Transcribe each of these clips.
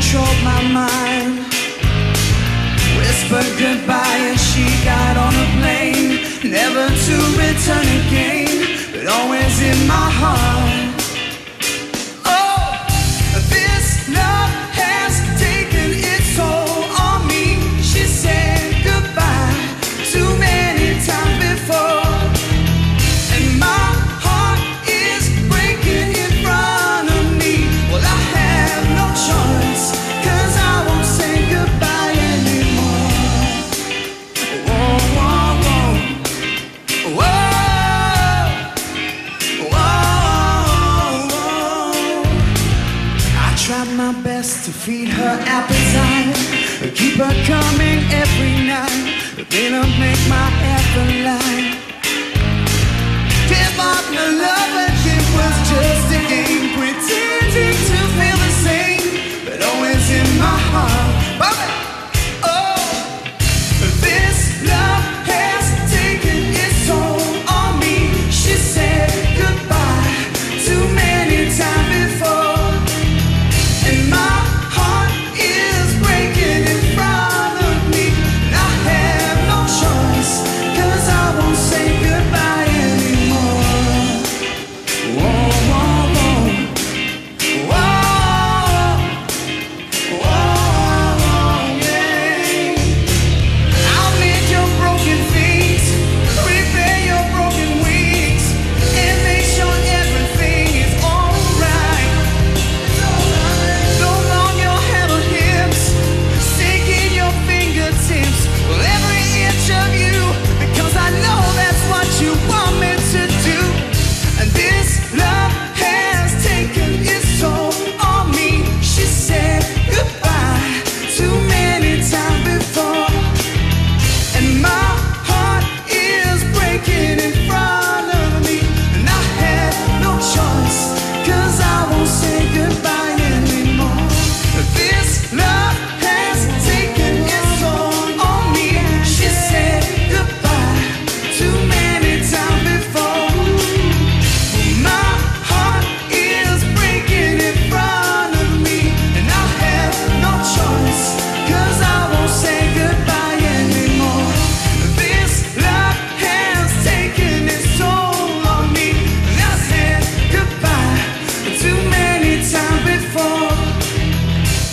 controlled my mind. Whispered goodbye as she got on a plane, never to return again, but always in my heart. Oh, this love has taken its toll on me. She said goodbye too many times before, and my heart is breaking in front of me. Well, I have no choice, 'cause I won't say goodbye anymore. Whoa, whoa, whoa. Whoa, whoa, whoa. I tried my best to feed her appetite, keep her coming every night, but then I make my afterlife. Give up the love again was just a game, pretending to feel the same, but always in my heart. Oh, this love has taken its toll on me. She said goodbye too many times before, and my heart is breaking in front of me. And I have no choice, 'cause I won't say goodbye anymore. Whoa, whoa, whoa. Whoa, whoa, yeah. I'll mend your broken feet, repair your broken wings, and make sure everything is alright. No longer have a hips, sink in your fingertips, well, every inch of you, because I know that's what you want me to do. And this love has taken its toll on me. She said goodbye too many times before, and my heart is breaking in front of me. And I have no choice, 'cause I won't say goodbye anymore. This love has taken its toll on me. She said goodbye too many times before. My heart is breaking in front of me, and I have no choice, 'cause I won't say goodbye anymore. This love has taken its toll on me, and I said goodbye too many times before,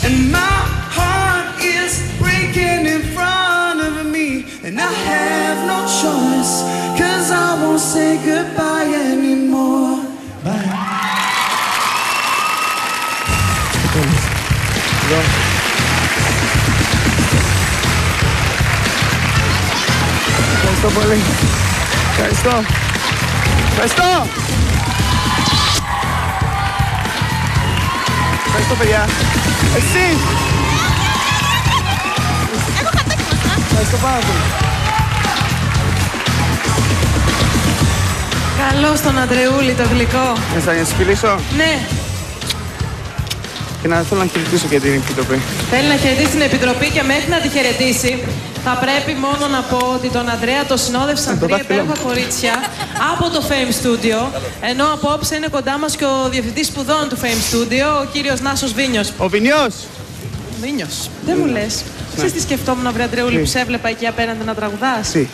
and my heart is breaking in front of me, and I have no choice, 'cause I won't say goodbye anymore. Bye. Ευχαριστώ πολύ. Ευχαριστώ. Ευχαριστώ. Ευχαριστώ, παιδιά. Εσύ. Ευχαριστώ πάρα πολύ. Καλό στον Αντρεούλη το γλυκό. Θα να σου φιλήσω Ναι, και να θέλω να χαιρετήσω και την Επιτροπή. θέλει να χαιρετήσει την Επιτροπή και μέχρι να τη χαιρετήσει θα πρέπει μόνο να πω ότι τον Ανδρέα το συνόδευσαν Το τρία δάχτυλο μου. υπέροχα κορίτσια από το Fame Studio, ενώ απόψε είναι κοντά μας και ο διευθυντής σπουδών του Fame Studio, ο κύριος Νάσος Βίνιος. Ο Βινιός. Βίνιος, δεν μου λες. Ξέρεις τι σκεφτόμουν, βρε Αντρεούλη, που σε έβλεπα εκεί απέναντι να τραγουδάς. Τι.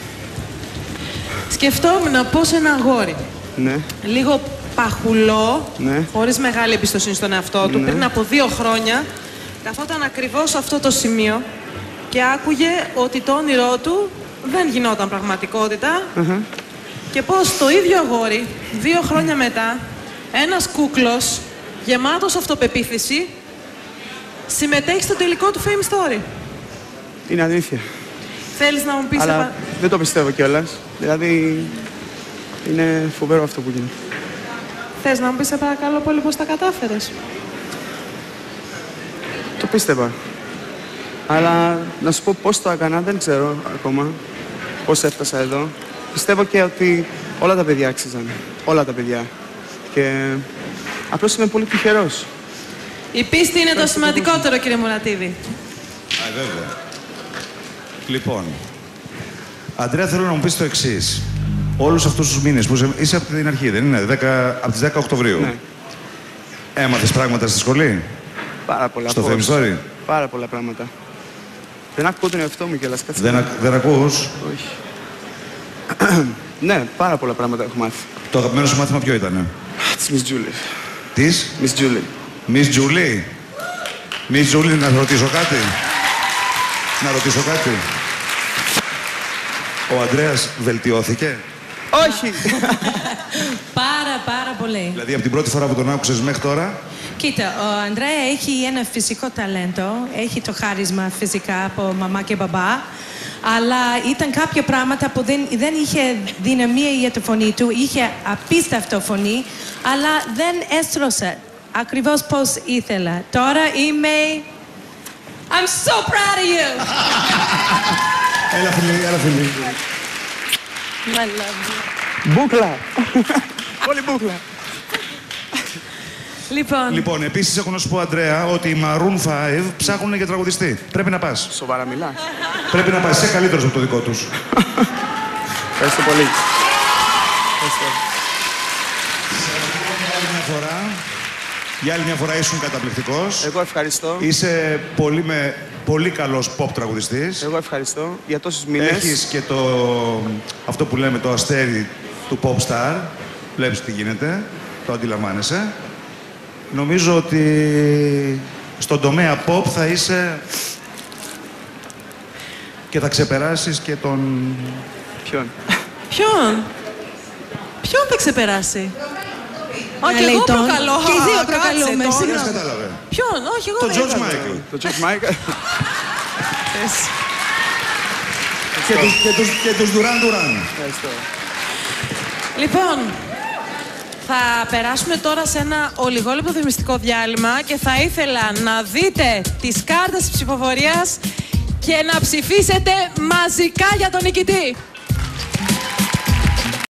Σκεφτόμουν πως ένα αγόρι, Ναι. λίγο παχουλό, Ναι. χωρίς μεγάλη εμπιστοσύνη στον εαυτό του, Ναι. πριν από 2 χρόνια, καθόταν ακριβώς σε αυτό το σημείο και άκουγε ότι το όνειρό του δεν γινόταν πραγματικότητα και πως το ίδιο αγόρι, 2 χρόνια μετά, ένας κούκλος γεμάτος αυτοπεποίθηση, συμμετέχει στο τελικό του Fame Story. Είναι αλήθεια. Θέλεις να μου πεις... Αλλά δεν το πιστεύω κιόλας. Δηλαδή, είναι φοβερό αυτό που γίνεται. Θες να μου πεις, σε παρακαλώ πολύ, πώς τα κατάφερες? Το πίστευα. Αλλά να σου πω πώς το έκανα, δεν ξέρω ακόμα πώς έφτασα εδώ. Πιστεύω και ότι όλα τα παιδιά άξιζαν. Όλα τα παιδιά. Και απλώς είμαι πολύ τυχερός. Η πίστη είναι το σημαντικότερο, κύριε Μουρατίδη. Βέβαια. Λοιπόν, Αντρέα, θέλω να μου πεις το εξής. Όλους αυτούς τους μήνες που είσαι από την αρχή, δεν είναι, από τις 10 Οκτωβρίου. Ναι. Έμαθες πράγματα στη σχολή, Πάρα πολλά. στο πώς. Fame Story. Πάρα πολλά πράγματα. Δεν ακούω τον εαυτό μου κιόλας. Κάτσε. Δεν ακούς. Όχι. Ναι, πάρα πολλά πράγματα έχω μάθει. Το αγαπημένο σου μάθημα ποιο ήτανε? Της Miss Julie. Της? Miss Julie. Miss Julie. Miss Julie, να ρωτήσω κάτι. Ο Ανδρέας βελτιώθηκε? Όχι! Πάρα πολύ. Δηλαδή από την πρώτη φορά που τον άκουσες μέχρι τώρα? Κοίτα, ο Ανδρέα έχει ένα φυσικό ταλέντο. Έχει το χάρισμα φυσικά από μαμά και μπαμπά. Αλλά ήταν κάποια πράγματα που δεν είχε δυναμία για τη φωνή του. Είχε απίστευτο φωνή, αλλά δεν έστρωσε ακριβώς πώς ήθελα. Τώρα είμαι... I'm so proud of you! Έλα φίλοι. I love you. Μπούκλα! Πολύ μπούκλα. Λοιπόν, επίσης έχω να σου πω, Αντρέα, ότι οι Maroon 5 ψάχνουν για τραγουδιστή. Πρέπει να πας. Σοβαρά μιλάς? Πρέπει να πας. Είσαι καλύτερος από το δικό τους. Ευχαριστώ πολύ. Για άλλη μια φορά ήσουν καταπληκτικός. Εγώ ευχαριστώ. Είσαι πολύ καλός pop τραγουδιστής. Εγώ ευχαριστώ για τόσους μήνες. Έχεις και αυτό που λέμε το αστέρι του pop star. Βλέπεις τι γίνεται, το αντιλαμβάνεσαι. Νομίζω ότι στον τομέα pop θα είσαι και θα ξεπεράσεις και τον... Ποιον θα ξεπεράσει? Όχι, λέει εγώ τον. προκαλώ. Και οι δύο προκαλούμε, Κάτσε τώρα. Ποιος κατάλαβε? Ποιον? Όχι, εγώ Τον δεν George είπα. Michael. Το George Michael. Και τους Duran Duran. Ευχαριστώ. Λοιπόν, θα περάσουμε τώρα σε ένα ολιγόλεπτο διαφημιστικό διάλειμμα και θα ήθελα να δείτε τις κάρτες της ψηφοφορίας και να ψηφίσετε μαζικά για τον νικητή.